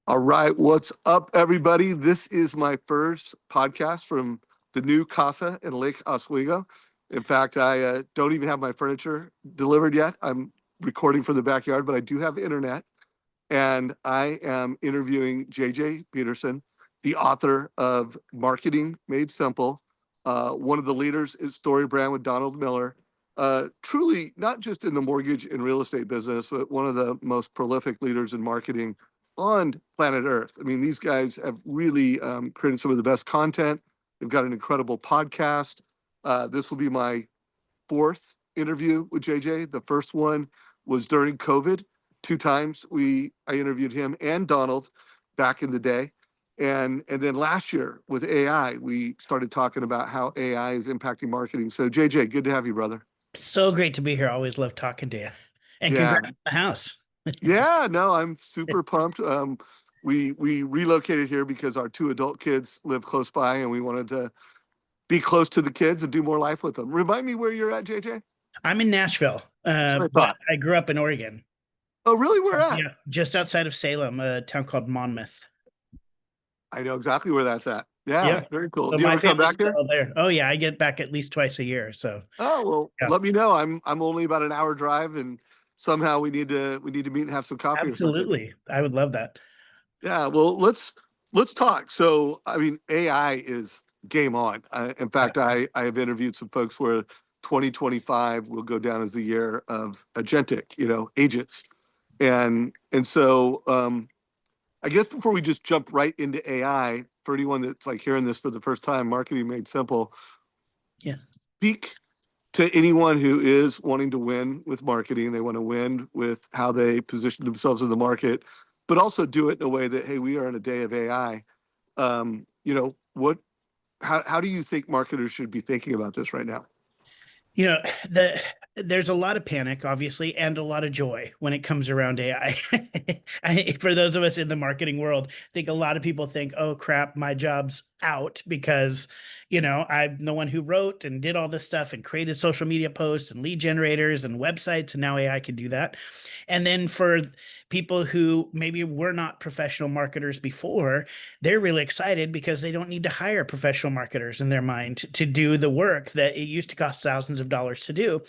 All right, what's up, everybody? This is my first podcast from the new casa in Lake Oswego. In fact, I don't even have my furniture delivered yet. I'm recording from the backyard, but I do have internet. And I am interviewing JJ Peterson, the author of Marketing Made Simple, one of the leaders in Story Brand with Donald Miller. Truly, not just in the mortgage and real estate business, but one of the most prolific leaders in marketing on planet Earth. I mean, these guys have really created some of the best content. They've got an incredible podcast. This will be my fourth interview with JJ. The first one was during COVID. Two times I interviewed him and Donald back in the day. And then last year with AI, we started talking about how AI is impacting marketing. So JJ, good to have you, brother. So great to be here. Always love talking to you. And Yeah, congrats on the house. yeah, no, I'm super pumped. We relocated here because our two adult kids live close by, and we wanted to be close to the kids and do more life with them. Remind me where you're at, JJ. I'm in Nashville, That's what I but thought. I grew up in Oregon. Oh, really? Where at? Yeah, just outside of Salem, a town called Monmouth. I know exactly where that's at. Yeah, Yeah. very cool. So Do you my ever come family's back here? still there. Oh yeah, I get back at least twice a year. So Oh, well, yeah, let me know. I'm only about an hour drive, and somehow we need to meet and have some coffee or something. absolutely. I would love that. Yeah, well, let's talk. So, I mean, AI is game on. In Yeah. fact, I have interviewed some folks where 2025 will go down as the year of agentic, agents, and so I guess before we just jump right into AI, for anyone that's like hearing this for the first time, marketing made simple. Yeah. Speak to anyone who is wanting to win with marketing. They want to win with how they position themselves in the market, but also do it in a way that, hey, we are in a day of AI. What, how do you think marketers should be thinking about this right now? You know, there's a lot of panic, obviously, and a lot of joy when it comes around AI. For those of us in the marketing world, I think a lot of people think, "Oh crap, my job's out because, I'm the one who wrote and did all this stuff and created social media posts and lead generators and websites, and now AI can do that." And then for people who maybe were not professional marketers before, they're really excited because they don't need to hire professional marketers in their mind to do the work that it used to cost thousands of dollars to do.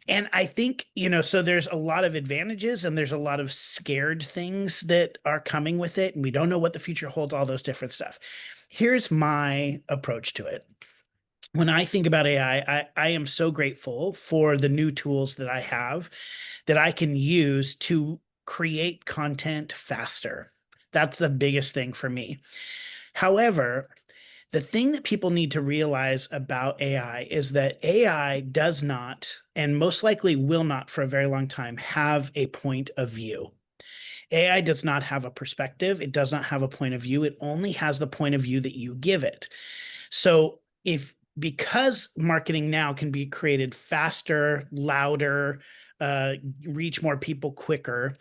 And I think, so there's a lot of advantages and there's a lot of scared things that are coming with it. And we don't know what the future holds, all those different stuff. Here's my approach to it. When I think about AI, I am so grateful for the new tools that I have that I can use to create content faster. That's the biggest thing for me. However, the thing that people need to realize about AI is that AI does not, and most likely will not for a very long time, have a point of view. AI does not have a perspective. It does not have a point of view. It only has the point of view that you give it. So because marketing now can be created faster, louder, reach more people quicker,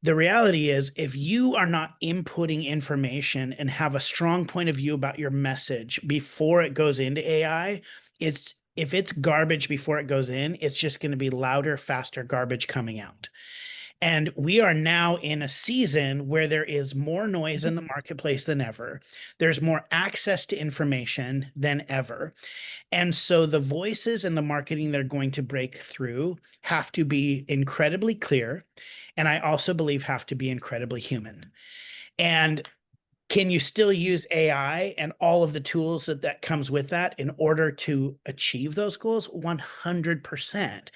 the reality is if you are not inputting information and have a strong point of view about your message before it goes into AI, if it's garbage before it goes in, it's just going to be louder, faster garbage coming out. And we are now in a season where there is more noise in the marketplace than ever. There's more access to information than ever. And so the voices and the marketing that are going to break through have to be incredibly clear. And I also believe have to be incredibly human. And can you still use AI and all of the tools that comes with that in order to achieve those goals? 100%.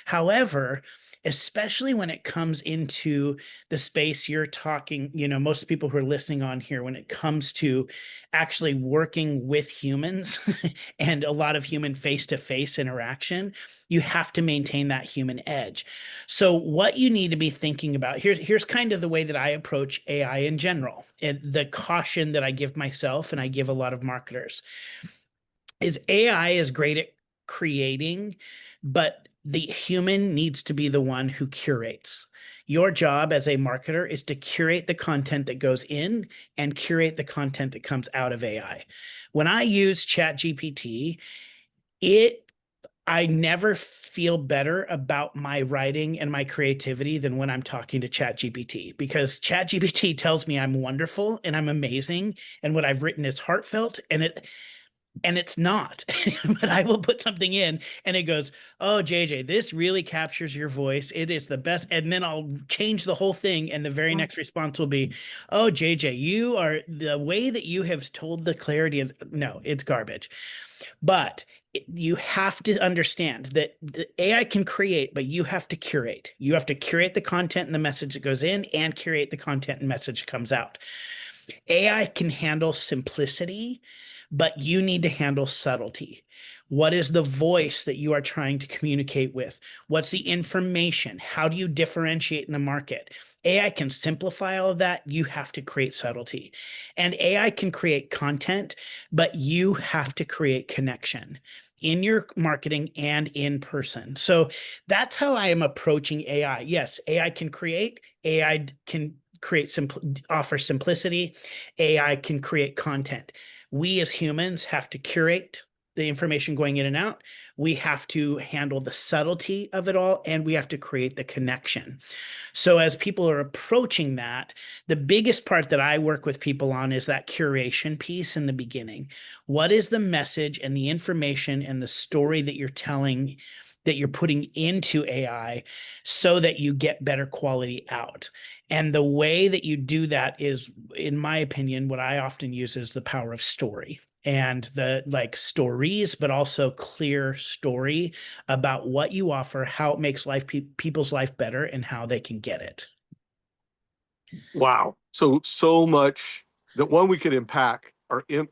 However, especially when it comes into the space you're talking, most people who are listening on here, when it comes to actually working with humans and a lot of human face-to-face interaction, you have to maintain that human edge. So what you need to be thinking about, here's kind of the way that I approach AI in general, and the caution that I give myself and I give a lot of marketers is AI is great at creating, but the human needs to be the one who curates. Your job as a marketer is to curate the content that goes in and curate the content that comes out of AI. When I use ChatGPT, it I never feel better about my writing and my creativity than when I'm talking to ChatGPT, because ChatGPT tells me I'm wonderful and I'm amazing and what I've written is heartfelt, and it's not. But I will put something in and it goes, "Oh, JJ, this really captures your voice. It is the best." And then I'll change the whole thing and the very next response will be, "Oh, JJ, you are the way that you have told the clarity of." No, it's garbage. But you have to understand that the AI can create, but you have to curate. You have to curate the content and the message that goes in and curate the content and message that comes out. AI can handle simplicity, but you need to handle subtlety. What is the voice that you are trying to communicate with? What's the information? How do you differentiate in the market? AI can simplify all of that. You have to create subtlety. And AI can create content, but you have to create connection in your marketing and in person. So that's how I am approaching AI. Yes, AI can create, AI can offer simplicity, AI can create content. We as humans have to curate the information going in and out. We have to handle the subtlety of it all, and we have to create the connection. So as people are approaching that, the biggest part that I work with people on is that curation piece in the beginning. What is the message and the information and the story that you're telling, that you're putting into AI, so that you get better quality out? And the way that you do that is, in my opinion, what I often use is the power of story, and the like stories, but also clear story about what you offer, how it makes people's life better, and how they can get it. Wow. So much that one we could unpack, and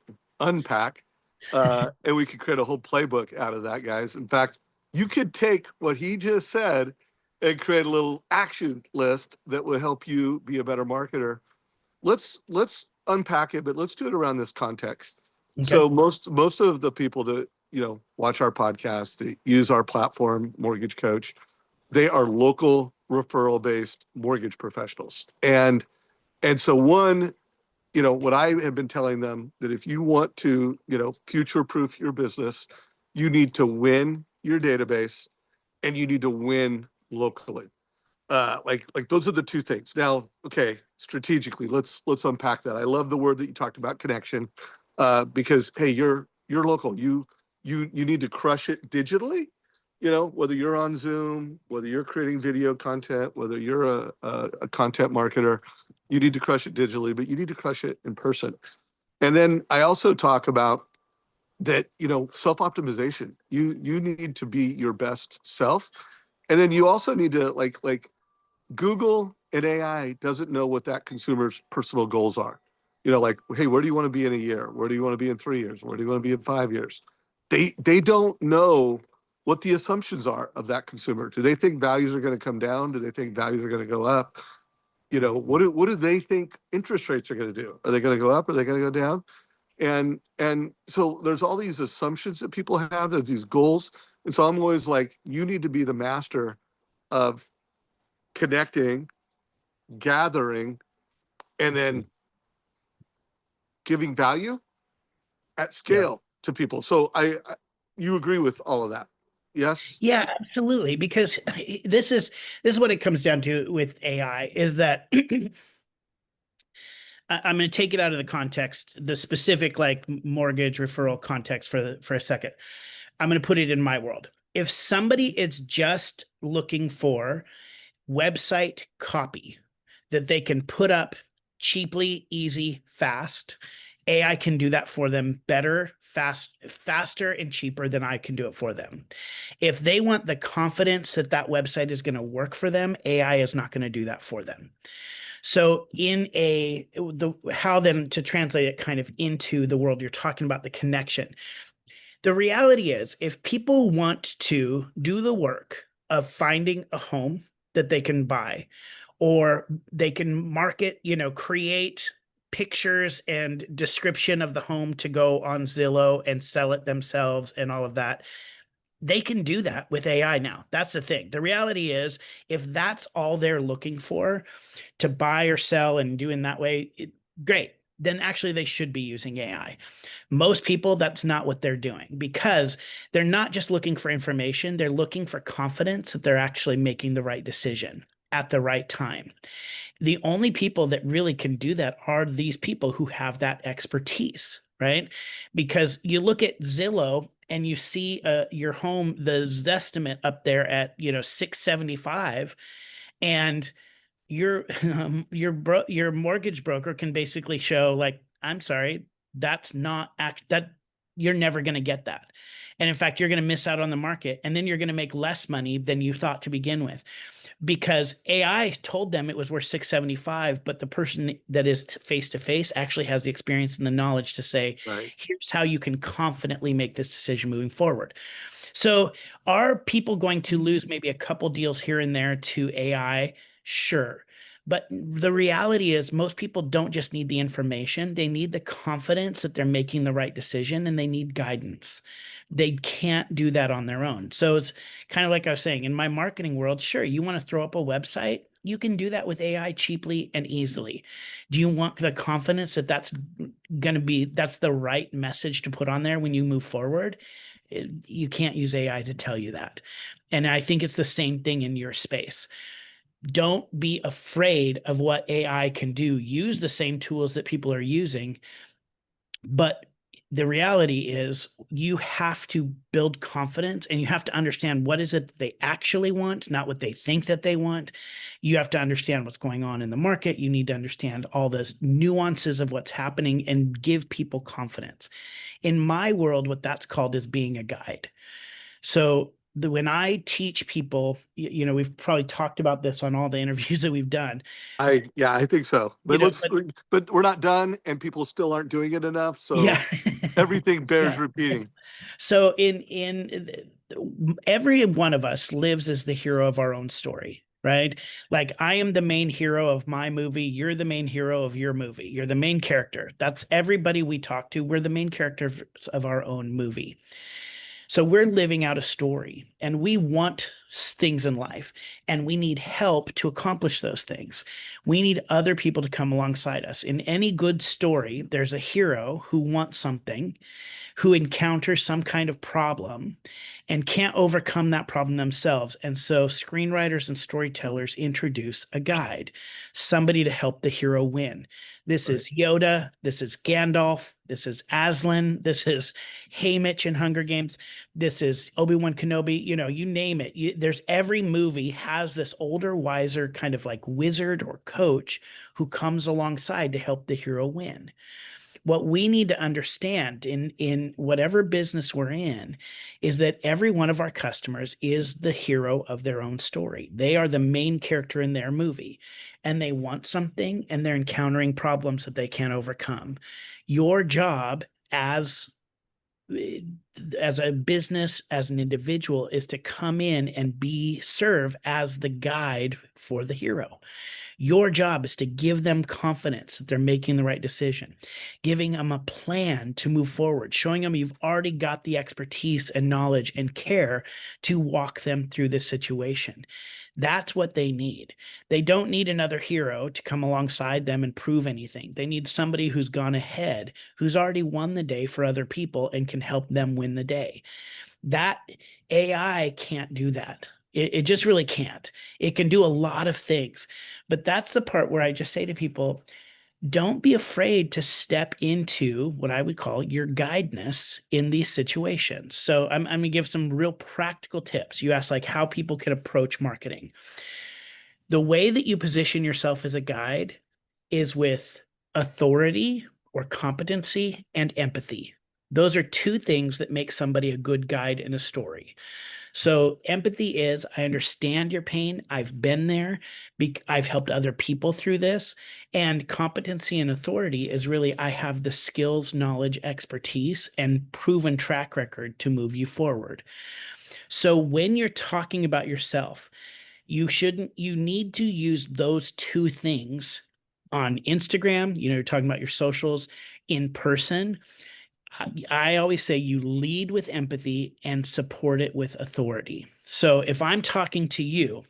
we could create a whole playbook out of that, guys. In fact, you could take what he just said and create a little action list that would help you be a better marketer. Let's unpack it, but let's do it around this context. Okay. So most of the people that watch our podcast, that use our platform, Mortgage Coach, they are local referral based mortgage professionals. And so one, what I have been telling them, that if you want to, future proof your business, you need to win your database and you need to win locally. Like those are the two things. Now, okay, strategically, let's unpack that. I love the word that you talked about, connection, because hey, you're local. You need to crush it digitally. Whether you're on Zoom, whether you're creating video content, whether you're a content marketer, you need to crush it digitally, but you need to crush it in person. And then I also talk about that, self-optimization. You need to be your best self. And then you also need to like Google and AI doesn't know what that consumer's personal goals are. Like, hey, where do you want to be in a year? Where do you want to be in 3 years? Where do you want to be in 5 years? They don't know what the assumptions are of that consumer. Do they think values are going to come down? Do they think values are going to go up? What do they think interest rates are going to do? Are they going to go up? Are they going to go down? And so there's all these assumptions that people have. There's these goals. And so I'm always like, you need to be the master of connecting, gathering, and then giving value at Yeah. scale to people. So you agree with all of that? Yes. Yeah, absolutely. Because this is what it comes down to with AI, is that I'm going to take it out of the context, the specific like mortgage referral context for a second. I'm going to put it in my world. If somebody is just looking for website copy that they can put up cheaply, easy, fast, AI can do that for them better, faster, and cheaper than I can do it for them. If they want the confidence that that website is going to work for them, AI is not going to do that for them. So how then to translate it kind of into the world you're talking about, the connection. The reality is, if people want to do the work of finding a home that they can buy, or they can market, create pictures and description of the home to go on Zillow and sell it themselves and all of that, they can do that with AI now. That's the thing. The reality is, if that's all they're looking for to buy or sell and do in that way, great. then actually they should be using AI. Most people, that's not what they're doing because they're not just looking for information, they're looking for confidence that they're actually making the right decision at the right time. The only people that really can do that are these people who have that expertise, right? Because you look at Zillow and you see your home, the Zestimate up there at 675, and your mortgage broker can basically show like, I'm sorry, that's not that you're never going to get that. And in fact, you're going to miss out on the market, and then you're going to make less money than you thought to begin with because AI told them it was worth 675, but the person that is face to face actually has the experience and the knowledge to say, Right. here's how you can confidently make this decision moving forward. So are people going to lose maybe a couple deals here and there to AI? Sure. But the reality is, most people don't just need the information. They need the confidence that they're making the right decision, and they need guidance. They can't do that on their own. So it's kind of like I was saying, in my marketing world, sure, you want to throw up a website, you can do that with AI cheaply and easily. Do you want the confidence that that's the right message to put on there when you move forward? You can't use AI to tell you that. And I think it's the same thing in your space. Don't be afraid of what AI can do. Use the same tools that people are using. But the reality is you have to build confidence and you have to understand what is it that they actually want, not what they think that they want. You have to understand what's going on in the market. You need to understand all the nuances of what's happening and give people confidence. In my world, what that's called is being a guide. So when I teach people, we've probably talked about this on all the interviews that we've done. Yeah, I think so. You But know, let's, but but we're not done, and people still aren't doing it enough. So yeah, everything bears yeah. repeating. So every one of us lives as the hero of our own story, right? Like I am the main hero of my movie. You're the main hero of your movie. You're the main character. That's everybody we talk to. We're the main characters of our own movie. So we're living out a story and we want things in life and we need help to accomplish those things. We need other people to come alongside us. In any good story, there's a hero who wants something, who encounters some kind of problem and can't overcome that problem themselves. And so screenwriters and storytellers introduce a guide, somebody to help the hero win. This Right. is Yoda. This is Gandalf. This is Aslan. This is Haymitch in Hunger Games. This is Obi-Wan Kenobi. You name it. There's every movie has this older, wiser kind of like wizard or coach who comes alongside to help the hero win. What we need to understand in whatever business we're in is that every one of our customers is the hero of their own story. They are the main character in their movie, and they want something and they're encountering problems that they can't overcome. Your job as a business, as an individual, is to come in and serve as the guide for the hero. Your job is to give them confidence that they're making the right decision, giving them a plan to move forward, showing them you've already got the expertise and knowledge and care to walk them through this situation. That's what they need. They don't need another hero to come alongside them and prove anything. They need somebody who's gone ahead, who's already won the day for other people and can help them win the day. That AI can't do that. It just really can't. It can do a lot of things, but that's the part where I just say to people, don't be afraid to step into what I would call your guideness in these situations. So I'm going to give some real practical tips. You asked like how people can approach marketing. The way that you position yourself as a guide is with authority or competency and empathy. Those are two things that make somebody a good guide in a story. So empathy is I understand your pain. I've been there. I've helped other people through this. And competency and authority is really I have the skills, knowledge, expertise, and proven track record to move you forward. So when you're talking about yourself, you need to use those two things on Instagram. You're talking about your socials in person. I always say you lead with empathy and support it with authority. So if I'm talking to you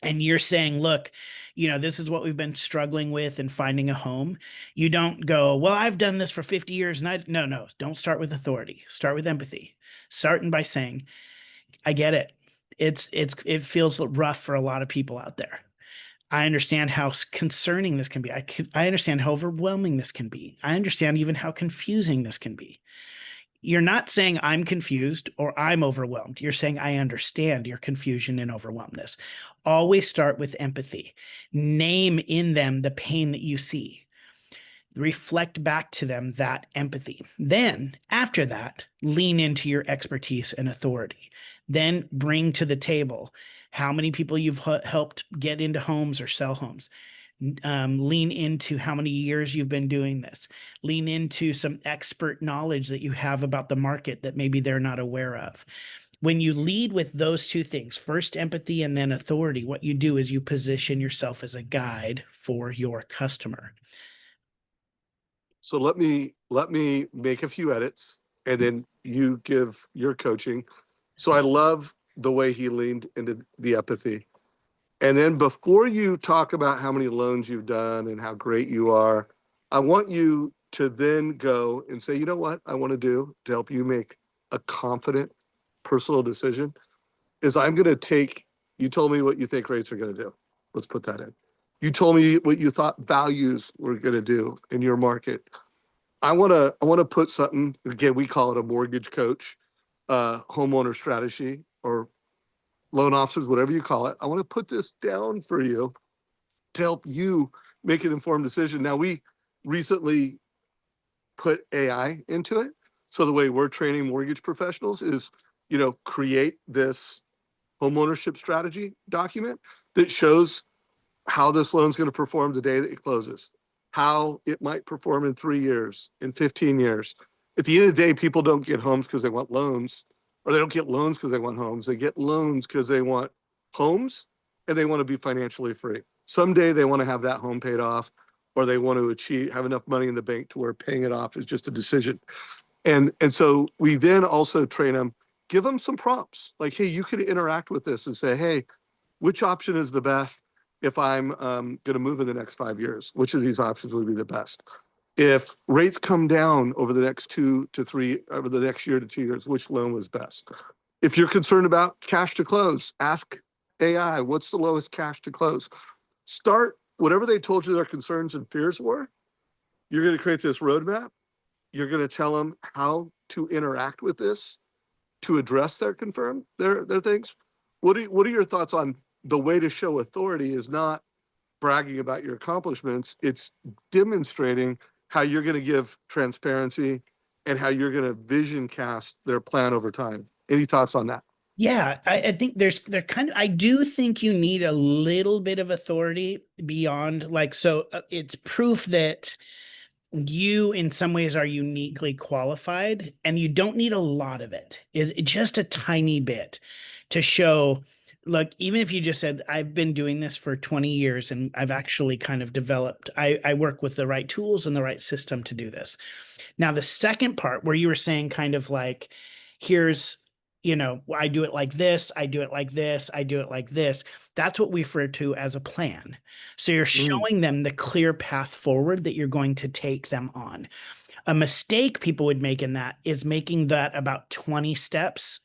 and you're saying, look, this is what we've been struggling with in finding a home. You don't go, well, I've done this for 50 years. And no, don't start with authority. Start with empathy. Starting by saying, I get it. It feels rough for a lot of people out there. I understand how concerning this can be. I understand how overwhelming this can be. I understand even how confusing this can be. You're not saying I'm confused or I'm overwhelmed. You're saying I understand your confusion and overwhelmness. Always start with empathy. Name in them the pain that you see. Reflect back to them that empathy. Then, after that, lean into your expertise and authority. Then bring to the table how many people you've helped get into homes or sell homes. Lean into how many years you've been doing this. Lean into some expert knowledge that you have about the market that maybe they're not aware of. When you lead with those two things, first empathy and then authority, what you do is you position yourself as a guide for your customer. So let me make a few edits, and then you give your coaching. So I love the way he leaned into the empathy. And then before you talk about how many loans you've done and how great you are, I want you to then go and say, you know what I want to do to help you make a confident personal decision is I'm going to take, you told me what you think rates are going to do. Let's put that in. You told me what you thought values were going to do in your market. I want to put something, again, we call it a mortgage coach, homeowner strategy, or loan officers, whatever you call it. I want to put this down for you to help you make an informed decision. Now, we recently put AI into it. So the way we're training mortgage professionals is, create this homeownership strategy document that shows how this loan's going to perform the day that it closes, how it might perform in 3 years, in 15 years. At the end of the day, people don't get homes because they want loans, or they don't get loans because they want homes. They get loans because they want homes and they want to be financially free. Someday they want to have that home paid off, or they want to have enough money in the bank to where paying it off is just a decision. And so we then also train them, give them some prompts like, hey, you could interact with this and say, hey, which option is the best if I'm going to move in the next 5 years? Which of these options would be the best? If rates come down over the next over the next year to 2 years, which loan was best? If you're concerned about cash to close, ask AI, what's the lowest cash to close? Start whatever they told you their concerns and fears were. You're going to create this roadmap. You're going to tell them how to interact with this to address their things. What are your thoughts on the way to show authority is not bragging about your accomplishments, it's demonstrating how you're going to give transparency and how you're going to vision cast their plan over time. Any thoughts on that? Yeah, I think I do think you need a little bit of authority beyond it's proof that you in some ways are uniquely qualified, and you don't need a lot of it. It's just a tiny bit to show, look, even if you just said, I've been doing this for 20 years and I've actually kind of developed, I work with the right tools and the right system to do this. Now, the second part where you were saying kind of like, here's, I do it like this, I do it like this, I do it like this. That's what we refer to as a plan. So you're Mm, showing them the clear path forward that you're going to take them on. A mistake people would make in that is making that about 20 steps,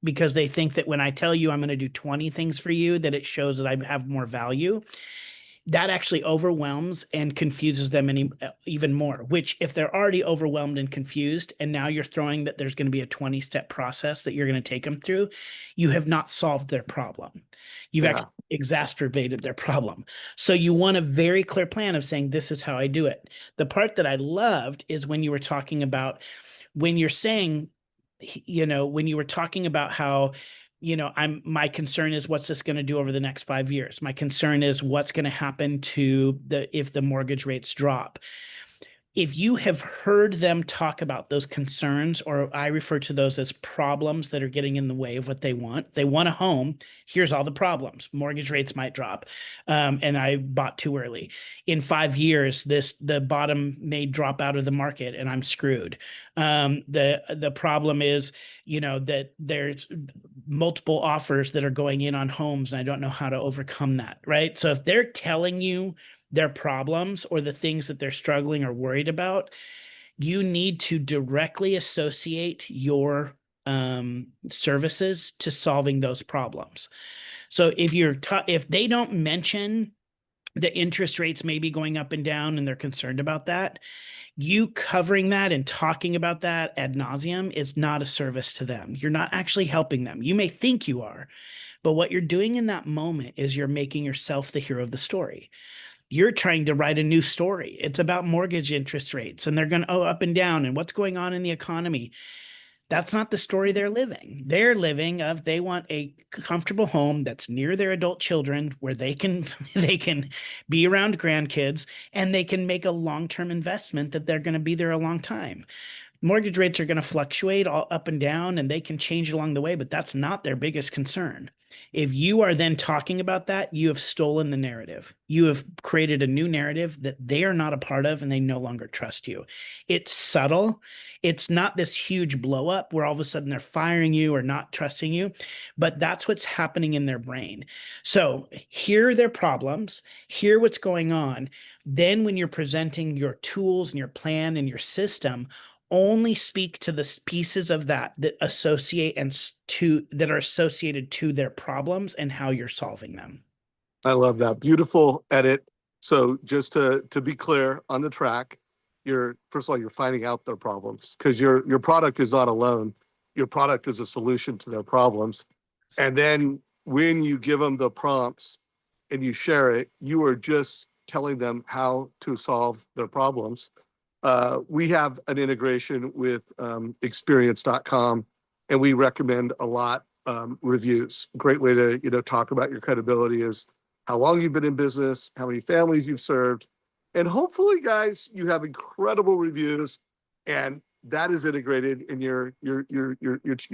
because they think that when I tell you I'm going to do 20 things for you, that it shows that I have more value. That actually overwhelms and confuses them even more, which if they're already overwhelmed and confused, and now you're throwing that there's going to be a 20-step process that you're going to take them through, you have not solved their problem. You've yeah. actually exacerbated their problem. So you want a very clear plan of saying, this is how I do it. The part that I loved is when you were talking about, when you're saying, when you were talking about how, my concern is what's this going to do over the next 5 years. My concern is what's going to happen if the mortgage rates drop. If you have heard them talk about those concerns, or I refer to those as problems that are getting in the way of what they want a home. Here's all the problems. Mortgage rates might drop. And I bought too early. In 5 years, the bottom may drop out of the market and I'm screwed. The problem is, that there's multiple offers that are going in on homes and I don't know how to overcome that, right? So if they're telling you their problems or the things that they're struggling or worried about, you need to directly associate your services to solving those problems. So if they don't mention the interest rates may be going up and down and they're concerned about that, you covering that and talking about that ad nauseum is not a service to them. You're not actually helping them. You may think you are, but what you're doing in that moment is you're making yourself the hero of the story. You're trying to write a new story. It's about mortgage interest rates and they're going to up and down and what's going on in the economy. That's not the story they're living. They're living of they want a comfortable home that's near their adult children where they can they can be around grandkids and they can make a long-term investment that they're going to be there a long time. Mortgage rates are going to fluctuate all up and down and they can change along the way, but that's not their biggest concern. If you are then talking about that, you have stolen the narrative. You have created a new narrative that they are not a part of and they no longer trust you. It's subtle. It's not this huge blow up where all of a sudden they're firing you or not trusting you, but that's what's happening in their brain. So hear their problems, hear what's going on. Then when you're presenting your tools and your plan and your system, only speak to the pieces of that that are associated to their problems and how you're solving them. I love that. Beautiful edit. So just to be clear on the track, you're first of all, you're finding out their problems because your product is not alone. Your product is a solution to their problems. And then when you give them the prompts and you share it, you are just telling them how to solve their problems. We have an integration with experience.com and we recommend a lot reviews. Great way to talk about your credibility is how long you've been in business, how many families you've served, and hopefully, guys, you have incredible reviews, and that is integrated, and you're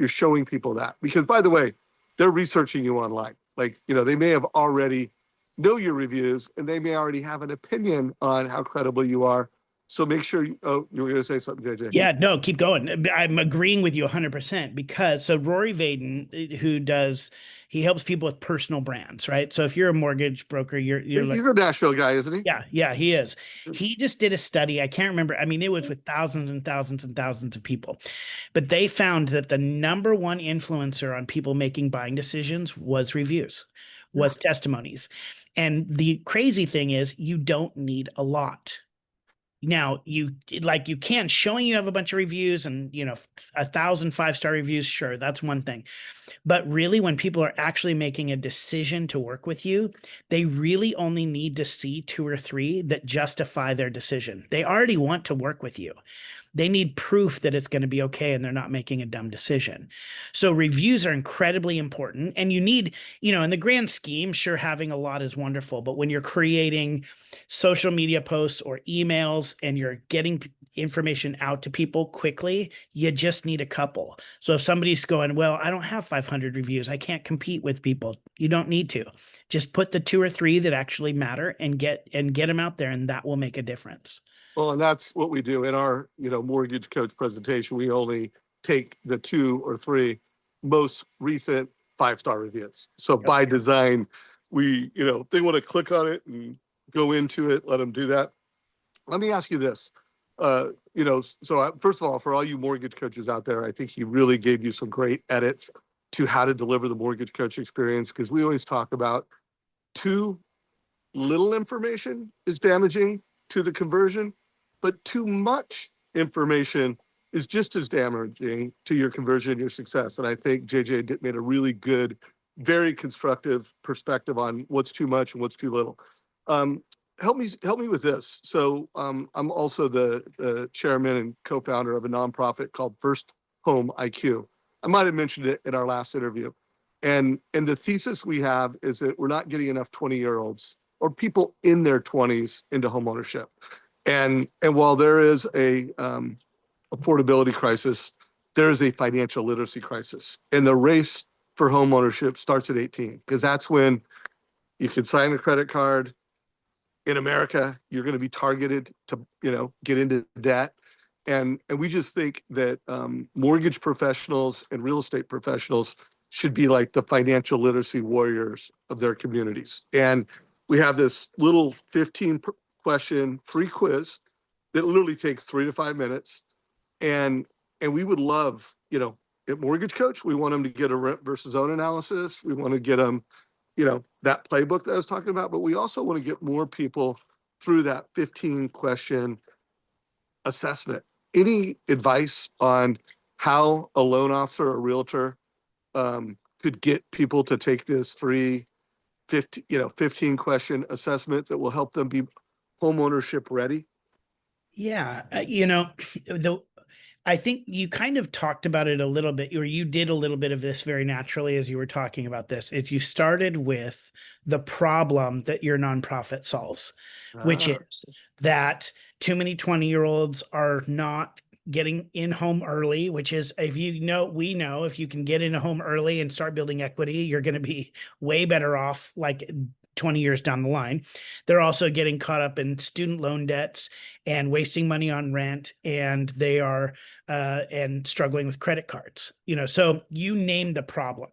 showing people that because, by the way, they're researching you online. Like they may have already know your reviews, and they may already have an opinion on how credible you are. So make sure you were going to say something, JJ. Yeah, no, keep going. I'm agreeing with you 100% because Rory Vaden, he helps people with personal brands, right? So if you're a mortgage broker, He's a Nashville guy, isn't he? Yeah, he is. He just did a study. I can't remember. I mean, it was with thousands and thousands and thousands of people, but they found that the number one influencer on people making buying decisions was reviews, was testimonies. And the crazy thing is you don't need a lot. Now you can showing you have a bunch of reviews and 1,000 5-star reviews. Sure. That's one thing. But really, when people are actually making a decision to work with you, they really only need to see 2 or 3 that justify their decision. They already want to work with you. They need proof that it's going to be okay and they're not making a dumb decision. So reviews are incredibly important. And you need, in the grand scheme, sure, having a lot is wonderful. But when you're creating social media posts or emails and you're getting information out to people quickly, you just need a couple. So if somebody's going, well, I don't have 500 reviews, I can't compete with people. You don't need to. Just put the 2 or 3 that actually matter and get them out there, and that will make a difference. Well, and that's what we do in our, mortgage coach presentation. We only take the 2 or 3 most recent 5-star reviews. So by design, we, if they want to click on it and go into it, let them do that. Let me ask you this. First of all, for all you mortgage coaches out there, I think he really gave you some great edits to how to deliver the mortgage coach experience because we always talk about too little information is damaging to the conversion, but too much information is just as damaging to your conversion, your success. And I think JJ made a really good, very constructive perspective on what's too much and what's too little. Help me with this. So I'm also the chairman and co-founder of a nonprofit called First Home IQ. I might have mentioned it in our last interview. And the thesis we have is that we're not getting enough 20-year-olds or people in their 20s into homeownership. And while there is a affordability crisis, there is a financial literacy crisis. And the race for homeownership starts at 18 because that's when you can sign a credit card. In America, you're going to be targeted to, get into debt. And we just think that mortgage professionals and real estate professionals should be like the financial literacy warriors of their communities. And we have this little 15 question free quiz that literally takes 3 to 5 minutes. And we would love, at Mortgage Coach, we want them to get a rent versus own analysis. We want to get them, that playbook that I was talking about, but we also want to get more people through that 15 question assessment. Any advice on how a loan officer or realtor could get people to take this free 15 question assessment that will help them be home ownership ready? Yeah, the I think you kind of talked about it a little bit, or you did a little bit of this very naturally as you were talking about this. Is you started with the problem that your nonprofit solves, which Ah, is that too many 20-year-olds are not getting in home early, which is, if you know, we know if you can get in a home early and start building equity, you're going to be way better off like 20 years down the line. They're also getting caught up in student loan debts and wasting money on rent, and they are and struggling with credit cards. So you named the problem.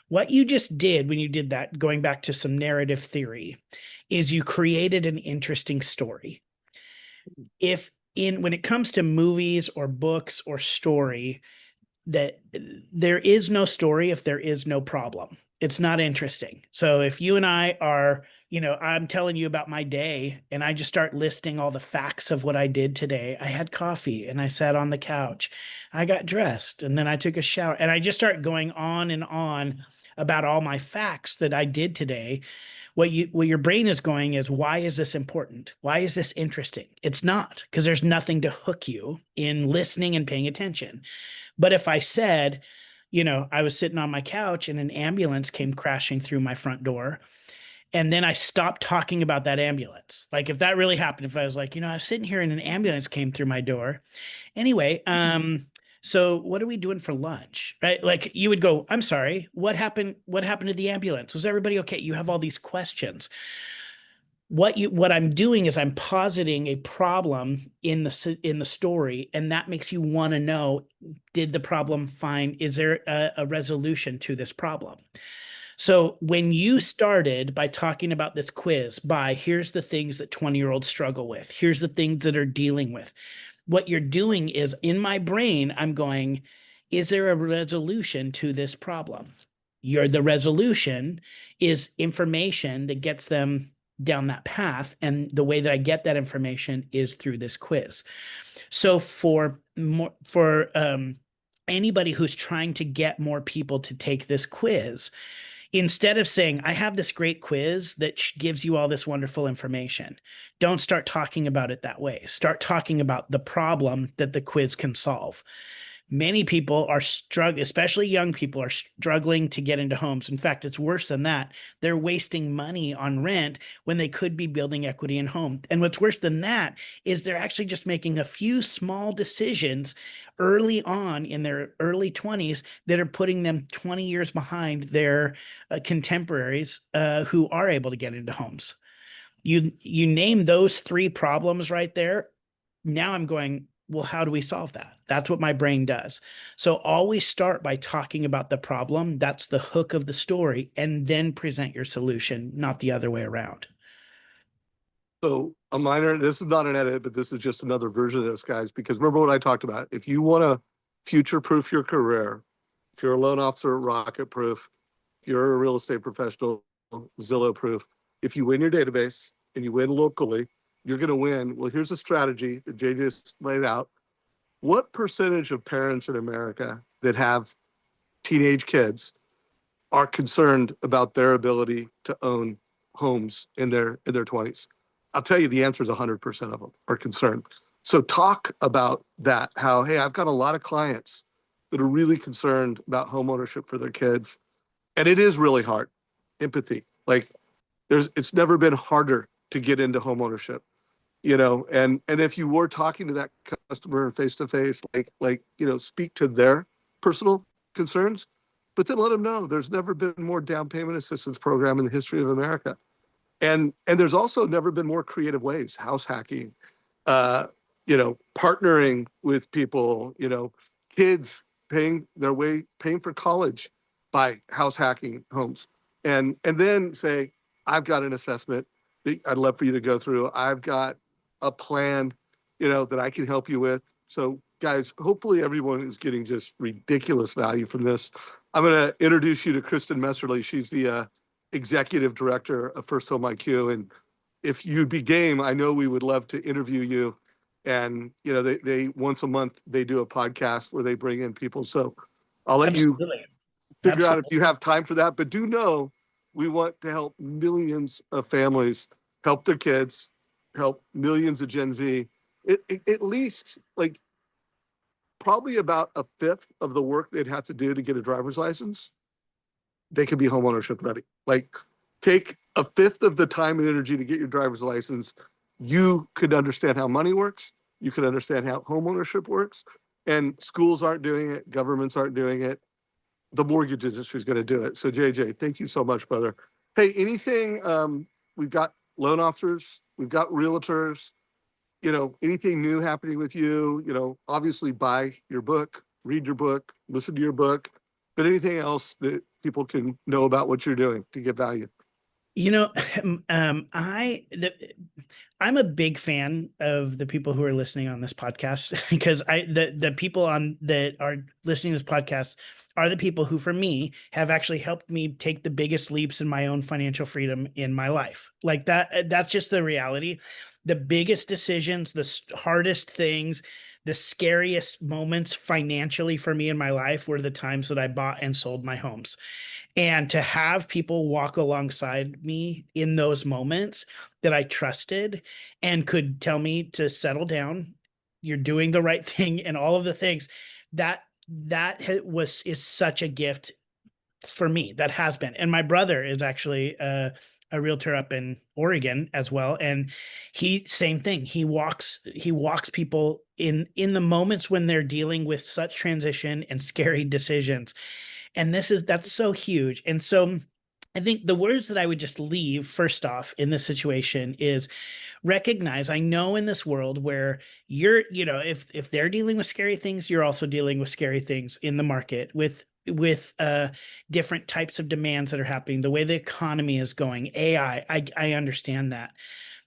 What you just did when you did that, going back to some narrative theory, is you created an interesting story. If in when it comes to movies or books or story, that there is no story if there is no problem. It's not interesting. So if you and I are, I'm telling you about my day and I just start listing all the facts of what I did today. I had coffee and I sat on the couch. I got dressed and then I took a shower, and I just start going on and on about all my facts that I did today. What your brain is going is, why is this important? Why is this interesting? It's not, because there's nothing to hook you in listening and paying attention. But if I said, I was sitting on my couch and an ambulance came crashing through my front door, and then I stopped talking about that ambulance. Like, if that really happened, if I was like, I was sitting here and an ambulance came through my door. Anyway, so what are we doing for lunch? Right? Like, you would go, I'm sorry, what happened? What happened to the ambulance? Was everybody okay? You have all these questions. What I'm doing is I'm positing a problem in the story, and that makes you want to know, did the problem is there a resolution to this problem? So when you started by talking about this quiz, here's the things that 20-year-olds struggle with, here's the things that are dealing with, what you're doing is, in my brain, I'm going, is there a resolution to this problem? The resolution is information that gets them down that path. And the way that I get that information is through this quiz. So for anybody who's trying to get more people to take this quiz, instead of saying, I have this great quiz that gives you all this wonderful information, don't start talking about it that way. Start talking about the problem that the quiz can solve. Many people are struggling, especially young people are struggling to get into homes. In fact, it's worse than that. They're wasting money on rent when they could be building equity in home. And what's worse than that is they're actually just making a few small decisions early on in their early 20s that are putting them 20 years behind their contemporaries who are able to get into homes. You name those three problems right there. Now I'm going, well, how do we solve that? That's what my brain does. So always start by talking about the problem. That's the hook of the story, and then present your solution, not the other way around. So this is not an edit, but this is just another version of this, guys, because remember what I talked about. If you want to future-proof your career, if you're a loan officer, rocket-proof, if you're a real estate professional, Zillow-proof, if you win your database and you win locally, you're going to win. Well, here's a strategy that Jay just laid out. What percentage of parents in America that have teenage kids are concerned about their ability to own homes in their 20s? I'll tell you, the answer is 100% of them are concerned. So talk about that, how, hey, I've got a lot of clients that are really concerned about home ownership for their kids. And it is really hard. Empathy. Like, it's never been harder to get into home ownership. And if you were talking to that customer face to face, speak to their personal concerns, but then let them know there's never been more down payment assistance program in the history of America. And there's also never been more creative ways, house hacking, partnering with people, kids paying for college by house hacking homes. And then say, I've got an assessment that I'd love for you to go through. I've got a plan, that I can help you with. So guys, hopefully everyone is getting just ridiculous value from this. I'm going to introduce you to Kristen Messerly. She's the executive director of First Home IQ. And if you'd be game, I know we would love to interview you. And, they once a month, they do a podcast where they bring in people. So I'll let you Absolutely. figure out if you have time for that. But do know we want to help millions of families help their kids, help millions of Gen Z. At least like probably about a fifth of the work they'd have to do to get a driver's license, they could be homeownership ready. Like take a fifth of the time and energy to get your driver's license. You could understand how money works. You could understand how homeownership works. And schools aren't doing it. Governments aren't doing it. The mortgage industry is going to do it. So JJ, thank you so much, brother. Hey, anything, we've got loan officers, we've got realtors, anything new happening with you, obviously buy your book, read your book, listen to your book, but anything else that people can know about what you're doing to get value? You know, I'm a big fan of the people who are listening on this podcast because the people that are listening to this podcast are the people who, for me, have actually helped me take the biggest leaps in my own financial freedom in my life. Like that's just the reality. The biggest decisions, the hardest things, the scariest moments financially for me in my life were the times that I bought and sold my homes. And to have people walk alongside me in those moments that I trusted and could tell me to settle down, you're doing the right thing, and all of the things is such a gift for me. That has been. And my brother is actually a realtor up in Oregon as well, and same thing. He walks people in the moments when they're dealing with such transition and scary decisions. And that's so huge. And so I think the words that I would just leave first off in this situation is recognize, I know in this world where if they're dealing with scary things, you're also dealing with scary things in the market with different types of demands that are happening, the way the economy is going, AI. I understand that.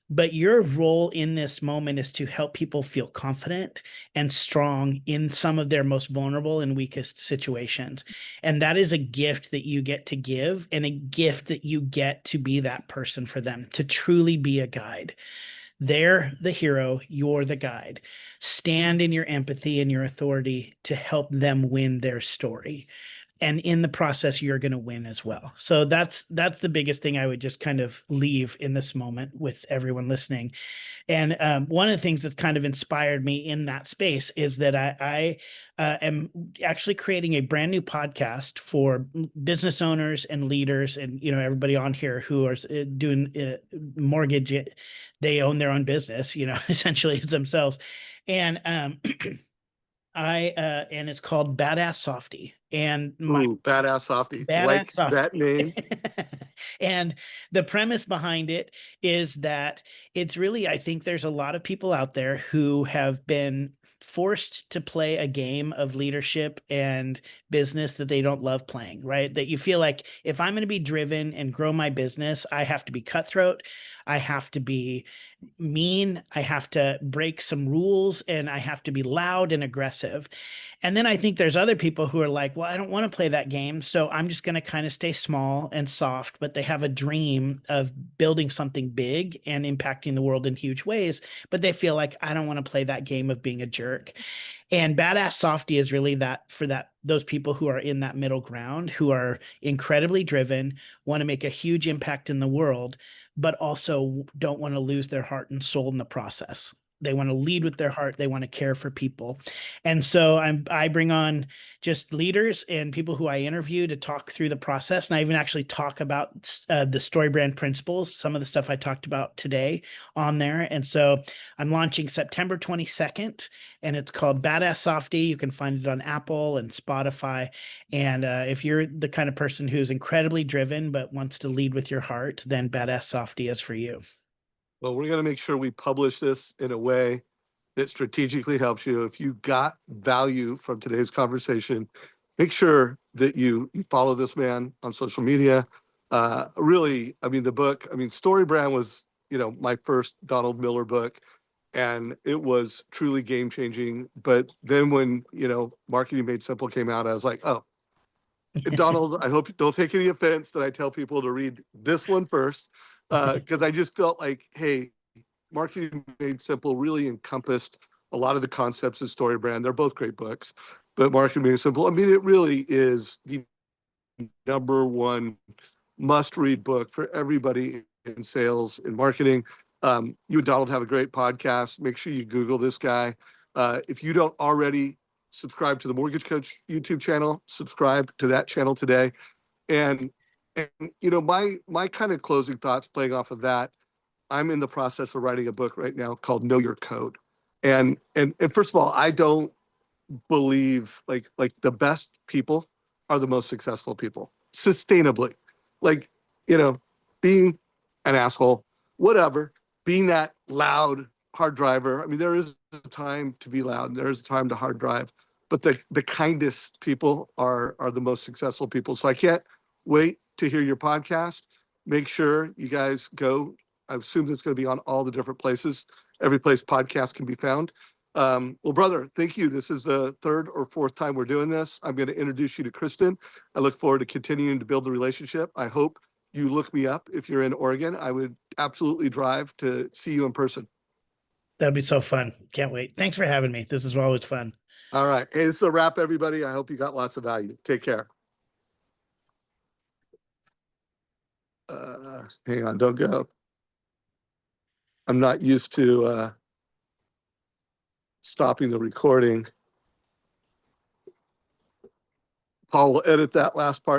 But your role in this moment is to help people feel confident and strong in some of their most vulnerable and weakest situations. And that is a gift that you get to give, and a gift that you get to be that person for them, to truly be a guide. They're the hero, you're the guide. Stand in your empathy and your authority to help them win their story. And in the process, you're going to win as well. So that's the biggest thing I would just kind of leave in this moment with everyone listening. And one of the things that's kind of inspired me in that space is that I am actually creating a brand new podcast for business owners and leaders, and everybody on here who are doing mortgage. They own their own business, essentially themselves, and and it's called Badass Softy. And my Ooh, badass softy. Badass Like Softy. that name. And the premise behind it is that it's really, I think there's a lot of people out there who have been forced to play a game of leadership and business that they don't love playing, right? That you feel like, if I'm going to be driven and grow my business, I have to be cutthroat. I have to be mean. I have to break some rules, and I have to be loud and aggressive. And then I think there's other people who are like, well, I don't want to play that game, so I'm just going to kind of stay small and soft, but they have a dream of building something big and impacting the world in huge ways, but they feel like, I don't want to play that game of being a jerk. And Badass Softy is really that, for those people who are in that middle ground, who are incredibly driven, want to make a huge impact in the world, but also don't want to lose their heart and soul in the process. They want to lead with their heart. They want to care for people. And so I bring on just leaders and people who I interview to talk through the process. And I even actually talk about the story brand principles, some of the stuff I talked about today on there. And so I'm launching September 22nd, and it's called Badass Softy. You can find it on Apple and Spotify. And if you're the kind of person who's incredibly driven but wants to lead with your heart, then Badass Softy is for you. Well, we're going to make sure we publish this in a way that strategically helps you. If you got value from today's conversation, make sure that you follow this man on social media. Really, I mean, the book, I mean, Story Brand was, my first Donald Miller book, and it was truly game changing. But then when, Marketing Made Simple came out, I was like, oh, Donald, I hope you don't take any offense that I tell people to read this one first, because I just felt like, hey, Marketing Made Simple really encompassed a lot of the concepts of Story Brand. They're both great books, but Marketing Made Simple, I mean, it really is the number one must read book for everybody in sales and marketing. You and Donald have a great podcast. Make sure you Google this guy. If you don't already subscribe to the Mortgage Coach YouTube channel, subscribe to that channel today. And my kind of closing thoughts playing off of that, I'm in the process of writing a book right now called Know Your Code. And first of all, I don't believe like the best people are the most successful people sustainably. Like, you know, being an asshole, whatever, being that loud hard driver. I mean, there is a time to be loud, there is a time to hard drive, but the kindest people are the most successful people. So I can't wait to hear your podcast. Make sure you guys go. I assume it's going to be on all the different places, every place podcast can be found. Well, brother, thank you. This is the third or fourth time we're doing this. I'm going to introduce you to Kristen. I look forward to continuing to build the relationship. I hope you look me up if you're in Oregon. I would absolutely drive to see you in person. That'd be so fun. Can't wait. Thanks for having me. This is always fun. All right. Hey, this is a wrap, everybody. I hope you got lots of value. Take care. Hang on, don't go. I'm not used to stopping the recording. Paul will edit that last part.